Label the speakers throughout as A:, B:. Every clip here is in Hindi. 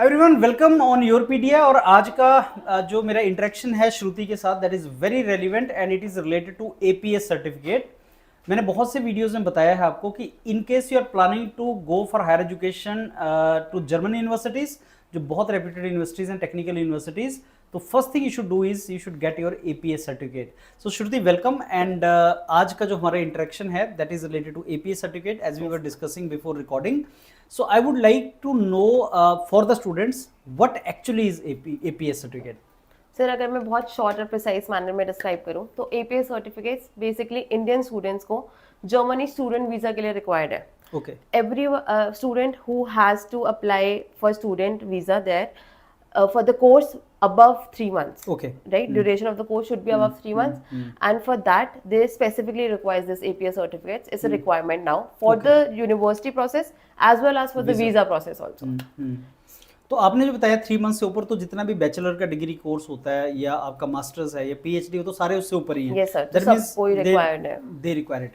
A: Everyone welcome on योरपीडिया। और आज का जो मेरा इंटरेक्शन है श्रुति के साथ that is very relevant and it is related to APS certificate. मैंने बहुत से वीडियोस में बताया है आपको कि in case you are planning to go for higher education to German universities, जो बहुत रेप्यूटेड यूनिवर्सिटीज हैं, टेक्निकल यूनिवर्सिटीज, तो first thing you should do is you should get your APS certificate. So Shruti welcome and आज का जो हमारा इंटरेक्शन है that is related to APS certificate as we were discussing before recording. So I would like to know for the students what actually is APS certificate.
B: Sir अगर मैं बहुत शॉर्ट और प्रिसाइज मैनर में डिस्क्राइब करूं तो APS certificates basically Indian students को जर्मनी स्टूडेंट वीजा के लिए रिक्वायर्ड है.
A: Okay.
B: Every student who has to apply for student visa there for the course above 3 months.
A: Okay.
B: Right? Duration of the course should be above 3 months. And for that, they specifically requires this APS certificates. It's a requirement now for the university process as well as for the visa process also.
A: तो आपने जो बताया 3 मंथ से ऊपर, तो जितना भी बैचलर का डिग्री कोर्स होता है या आपका मास्टर्स है या पीएचडी हो, तो सारे उससे ऊपर ही हैं.
B: Yes sir. सब कोई रिक्वायर्ड है.
A: They required.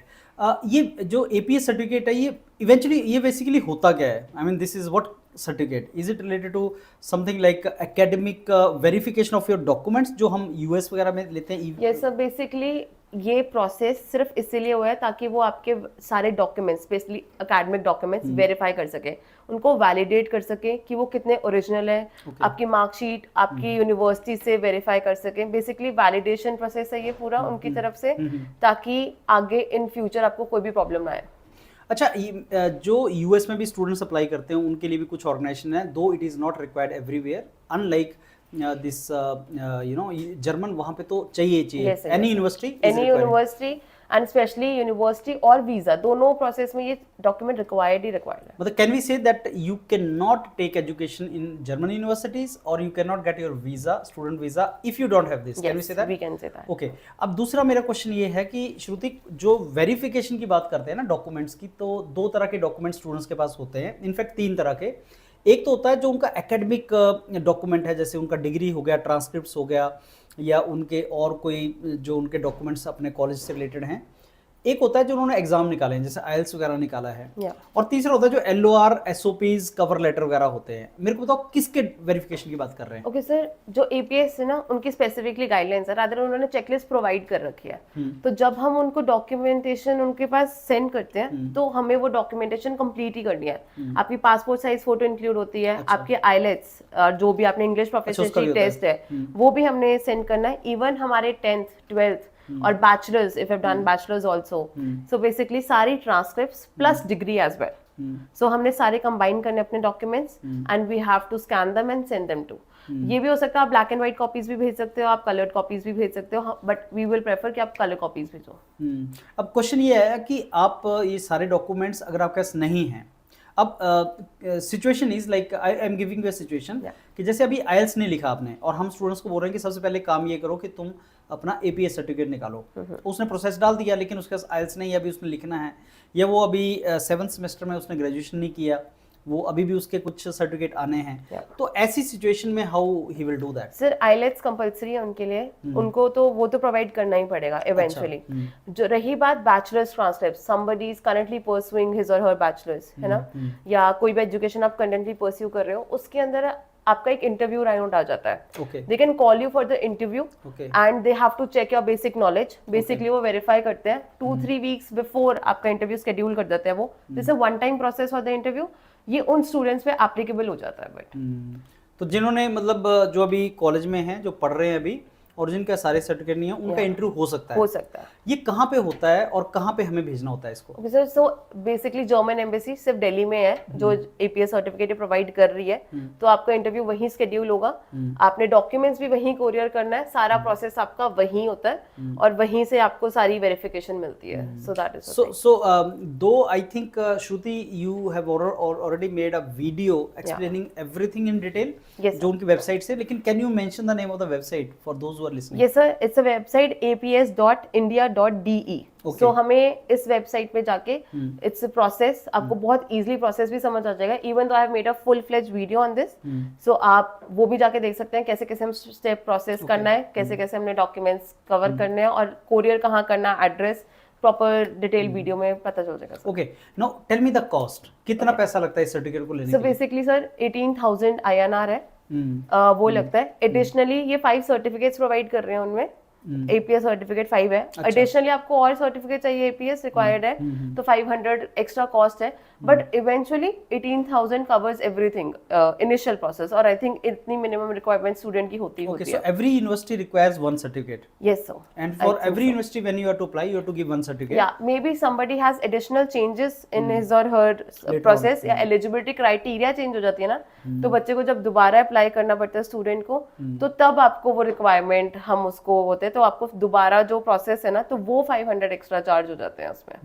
A: ये जो एपीएस सर्टिफिकेट है, ये इवेंचुअली ये बेसिकली होता क्या है? I mean this is what certificate is it related to something like academic verification of your documents जो हम यूएस वगैरह में लेते हैं?
B: यस सर, बेसिकली ये प्रोसेस सिर्फ इसीलिए हुआ है ताकि वो आपके सारे documents, specially academic documents verify कर सके, उनको वैलिडेट कर सके कि वो कितने ओरिजिनल है. आपकी मार्कशीट आपकी यूनिवर्सिटी से वेरीफाई कर सके. बेसिकली वैलिडेशन प्रोसेस है ये पूरा उनकी तरफ से, ताकि आगे इन फ्यूचर आपको कोई भी प्रॉब्लम ना आए.
A: अच्छा, जो यूएस में भी स्टूडेंट्स अप्लाई करते हैं उनके लिए भी कुछ ऑर्गेनाइजेशन है, दो it is not required everywhere, unlike this German, वहाँ पे तो चाहिए any university
B: and specially university और वीजा दोनों प्रोसेस में ये डॉक्यूमेंट रिक्वायर्ड है.
A: मतलब can we say that you can not take education in German universities और you can not get your visa, student visa, if you don't have this? Can we say that?
B: We can say that.
A: Okay. अब दूसरा मेरा क्वेश्चन ये है कि श्रुति, जो वेरिफिकेशन की बात करते हैं ना डॉक्यूमेंट्स की, तो दो तरह के डॉक्यूमेंट्स स्टूडेंट्स के पास होते हैं, इनफैक्ट 3 तरह के. एक तो होता है जो उनका एकेडमिक डॉक्यूमेंट है, जैसे उनका डिग्री हो गया, ट्रांसक्रिप्ट्स हो गया, या उनके और कोई जो उनके डॉक्यूमेंट्स अपने कॉलेज से रिलेटेड हैं. एक होता है जो उन्होंने एग्जाम निकाले हैं, जैसे आईएलटीएस वगैरह निकाला है. और तीसरा होता है जो एलओआर, एसओपीज, कवर लेटर वगैरह होते हैं. मेरे को बताओ किसके वेरिफिकेशन की बात कर रहे हैं?
B: ओके सर, जो एपीएस है ना उनकी स्पेसिफिकली गाइडलाइंस है, रादर उन्होंने चेकलिस्ट प्रोवाइड कर रखी है. तो जब हम उनको डॉक्यूमेंटेशन उनके पास सेंड करते हैं तो हमें वो डॉक्यूमेंटेशन कंप्लीट ही करनी है. आपकी पासपोर्ट साइज फोटो इंक्लूड होती है. आपके आईलेट्स, जो भी आपने इंग्लिश प्रोफिशिएंसी टेस्ट है वो भी हमने सेंड करना है. इवन हमारे 10th 12th और bachelors, if have done bachelors also. So basically सारी transcripts plus degree as well. So हमने सारे कंबाइन करने अपने documents and we have to scan them and send them to. ये भी हो सकता है आप ब्लैक एंड व्हाइट कॉपीज भी भेज सकते हो, आप कलर्ड कॉपीज भी भेज सकते हो, बट वी विल प्रेफर कि आप कलर कॉपीज भेजो.
A: अब क्वेश्चन ये है कि आप ये सारे डॉक्यूमेंट्स अगर आपके पास नहीं हैं, अब situation is like I am giving you a situation कि जैसे अभी आईएलटीएस नहीं लिखा आपने और हम स्टूडेंट्स को बोल रहे हैं कि सबसे पहले काम ये करो कि तुम अपना एपीएस सर्टिफिकेट निकालो. उसने प्रोसेस डाल दिया, लेकिन उसके पास आईएलटीएस नहीं, अभी उसने लिखना है, या वो अभी 7th सेमेस्टर में उसने ग्रेजुएशन नहीं किया, वो अभी भी उसके कुछ सर्टिफिकेट आने हैं. तो ऐसी सिचुएशन में how he will do that?
B: Sir IELTS compulsory है उनके लिए. उनको तो वो तो प्रोवाइड करना ही पड़ेगा इवेंचुअली. जो रही बात bachelors transcript, somebody is currently pursuing his और हर बैचलर्स, है ना, या कोई भी एजुकेशन आप करंटली परस्यू कर रहे हो, उसके अंदर आपका एक इंटरव्यू राउंड आ जाता है. They can call you for the interview and they have to check your basic knowledge. Basically वो वेरीफाई करते हैं 2-3 वीक्स बिफोर आपका इंटरव्यू शेड्यूल कर देते हैं. वो this is a one time process for the interview. ये उन स्टूडेंट्स पे एप्लीकेबल हो जाता है. बट
A: तो जिन्होंने मतलब जो अभी कॉलेज में हैं, जो पढ़ रहे हैं अभी और जिनका सारे सर्टिफिकेट नहीं है, उनका इंटरव्यू हो सकता है. ये कहाँ पे होता है और कहाँ पे हमें भेजना होता है इसको?
B: Sir so basically German embassy सिर्फ दिल्ली में है जो एपीएस सर्टिफिकेट प्रोवाइड कर रही है. तो आपका इंटरव्यू वहीं शेड्यूल होगा. आपने डॉक्यूमेंट्स भी वहीं कोरियर करना है. सारा प्रोसेस आपका वहीं होता है और वहीं से आपको सारी वेरिफिकेशन मिलती है. So that is
A: so though I think Shruti you have already made a video explaining everything in detail जो उनकी वेबसाइट से, लेकिन can you mention the name of the website for those who are listening?
B: Yes sir, it's a website aps.india.de. So हमें इस वेबसाइट पे जाके इट्स प्रोसेस आपको बहुत इजीली प्रोसेस भी समझ आ जाएगा. Even though I have made a full fledged video on this. So आप वो भी जाके देख सकते हैं कैसे कैसे हम स्टेप प्रोसेस करना है, कैसे कैसे हमने डॉक्यूमेंट्स कवर करने हैं और कोरियर कहाँ करना है, एड्रेस प्रॉपर डिटेल वीडियो में पता चल जाएगा।
A: Okay, now tell me the cost, कितना पैसा लगता है इस सर्टिफिकेट को लेने
B: सो
A: के लिए?
B: बेसिकली सर 18,000 INR है, वो लगता है। एडिशनली ये 5 सर्टिफिकेट्स प्रोवाइड कर रहे हैं, उनमें APS सर्टिफिकेट 5 है। एडिशनली आपको और सर्टिफिकेट चाहिए APS रिक्वायर्ड है तो 500 एक्स्ट्रा कॉस्ट है, but eventually 18,000 covers everything initial process, और आई थिंक इतनी मिनिमम रिक्वायरमेंट स्टूडेंट की होती
A: Okay,
B: होती
A: so
B: है।
A: every university requires one certificate,
B: yes sir,
A: and for every university when you have to apply, you have to give one certificate.
B: या may be somebody has additional changes in his और हर
A: Later
B: प्रोसेस, या एलिजिबिलिटी क्राइटेरिया चेंज हो जाती है ना, तो बच्चे को जब दोबारा अप्लाई करना पड़ता है स्टूडेंट को, तो तब आपको वो रिक्वायरमेंट हम उसको होते हैं, तो आपको दोबारा जो प्रोसेस है ना, तो वो 500 एक्स्ट्रा चार्ज हो जाते हैं उसमें।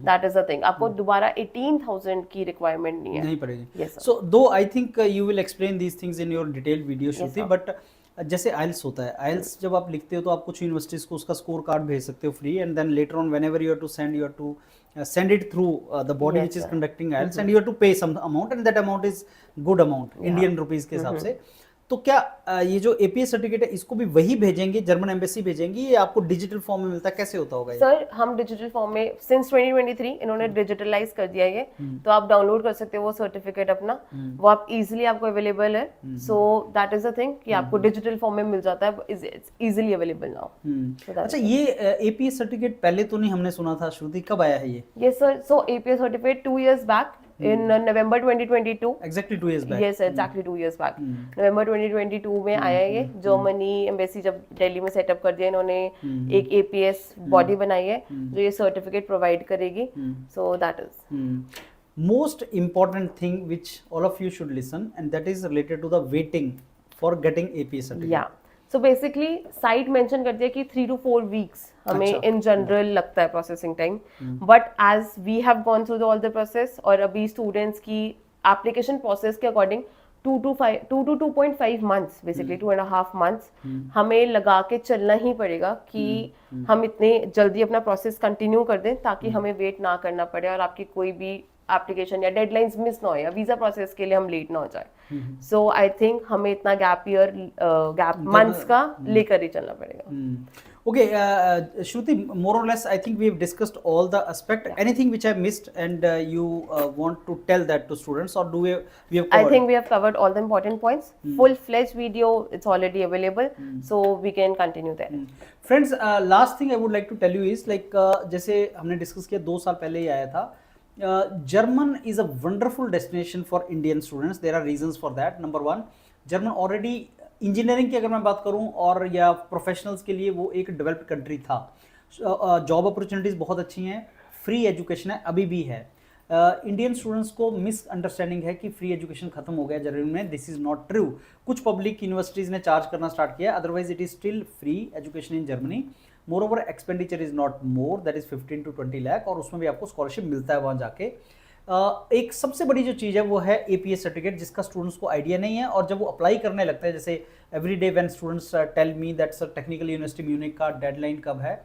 B: दैट इज द थिंग, आपको दोबारा 18,000 की रिक्वायरमेंट नहीं है।
A: नहीं पड़ेगी।
B: Yes, sir.
A: So though I think you will explain these things in your detailed video, Shruti,
B: sir.
A: but जैसे IELTS होता है, IELTS जब आप लिखते हो तो आप कुछ यूनिवर्सिटीज को उसका स्कोर कार्ड भेज सकते हो free, and then later on whenever you have to send, you have to send it through the body
B: Yes,
A: which is
B: sir.
A: conducting IELTS, and you have to pay some amount, and that amount is good amount Indian rupees के हिसाब से। तो क्या ये जो APS सर्टिफिकेट है इसको भी वही भेजेंगे, जर्मन एम्बेसी भेजेंगी, या आपको डिजिटल फॉर्म में मिलता है, कैसे होता होगा ये?
B: सर हम डिजिटल फॉर्म में सिंस 2023 इन्होंने डिजिटलाइज कर दिया ये, तो आप डाउनलोड कर सकते हो वो सर्टिफिकेट अपना, वो आप इजीली आपको अवेलेबल है। So that is the thing कि आपको डिजिटल फॉर्म में मिल जाता है, इट्स इजीली अवेलेबल नाउ।
A: अच्छा, ये APS सर्टिफिकेट पहले तो नहीं हमने सुना था श्रुति, कब आया है ये?
B: Yes sir, so APS certificate 2 years back in November 2022,
A: Exactly 2 years back.
B: yes exactly 2 years back, November 2022 में आया ये। जर्मनी एम्बेसी जब दिल्ली में सेटअप कर दिया इन्होंने, एक APS बॉडी बनाई है जो ये सर्टिफिकेट प्रोवाइड करेगी। So that is
A: Most important thing which all of you should listen, and that is related to the waiting for getting APS certificate.
B: या सो बेसिकली साइट मेंशन करती है कि 3 to 4 weeks हमें
A: अच्छा।
B: इन जनरल लगता है processing time, but as we have gone through all the process, और अभी स्टूडेंट्स की एप्लीकेशन प्रोसेस के according 2 to 2.5 months, basically 2.5 months हमें लगा के चलना ही पड़ेगा कि हम इतने जल्दी अपना प्रोसेस कंटिन्यू कर दें ताकि हमें वेट ना करना पड़े और आपकी कोई भी एप्लीकेशन या डेडलाइंस मिस ना हो, या वीजा प्रोसेस के लिए हम लेट ना हो जाए। सो आई थिंक हमें इतना गैप मंथ्स का लेकर ही चलना पड़ेगा।
A: Okay, Shruti, more or less, I think we have discussed all the aspect. Anything which I missed, and you want to tell that to students, or do we have covered?
B: I think we have covered all the important points. Full-fledged video, it's already available, so we can continue there.
A: Friends, last thing I would like to tell you is like जैसे हमने डिस्कस किया 2 साल पहले ही आया था, German is a wonderful destination for Indian students. There are reasons for that. Number 1, German already engineering की अगर मैं बात करूं और या प्रोफेशनल्स के लिए वो एक डेवलप्ड कंट्री था। जॉब अपॉर्चुनिटीज़ बहुत अच्छी हैं, फ्री एजुकेशन है, अभी भी है। इंडियन स्टूडेंट्स को मिसअंडरस्टैंडिंग है कि फ्री एजुकेशन खत्म हो गया जर्मनी में। This is not true. कुछ पब्लिक यूनिवर्सिटीज़ ने चार्ज करना स्टार्ट किया, otherwise it is still free education in Germany. More over expenditure is not more, that is 15 to 20 lakh, और उसमें भी आपको स्कॉलरशिप मिलता है वहाँ जाके। एक सबसे बड़ी जो चीज़ है वो है APS सर्टिफिकेट, जिसका स्टूडेंट्स को आइडिया नहीं है, और जब वो अप्लाई करने लगते हैं, जैसे every day when students tell me that sir technical university Munich का डेडलाइन कब है,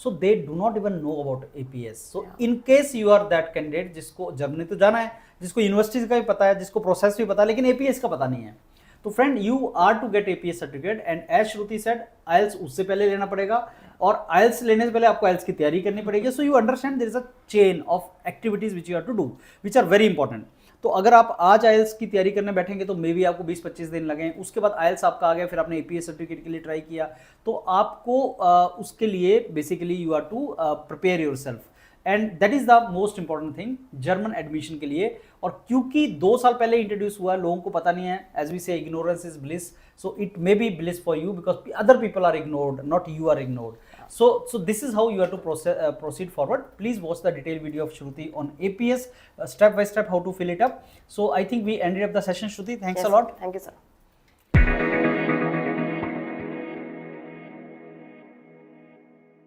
A: so they do not even know about APS। So in case you are that candidate जिसको जर्मनी तो जाना है, जिसको यूनिवर्सिटीज का भी पता है, जिसको प्रोसेस भी पता है, लेकिन APS का पता नहीं है, तो friend you are to get APS certificate, and as Shruti said IELTS उससे पहले लेना पड़ेगा, और IELTS लेने से पहले आपको IELTS की तैयारी करनी पड़ेगी। So you understand there is a chain of activities which you have to do which are very important. तो अगर आप आज IELTS की तैयारी करने बैठेंगे तो मे बी आपको 20-25 दिन लगें, उसके बाद IELTS आपका आ गया, फिर आपने APS सर्टिफिकेट के लिए ट्राई किया, तो आपको उसके लिए basically you are to prepare yourself, and that is the most important thing German admission के लिए। और क्योंकि 2 साल पहले इंट्रोड्यूस हुआ है, लोगों को पता नहीं है, एज वी से ignorance is bliss, so it may be bliss for you because other people are ignored, not you are ignored. So this is how you have to proceed forward. Please watch the detailed video of Shruti on APS, step by step how to fill it up. So I think we ended up the session, Shruti. Thanks a lot.
B: Thank you, sir.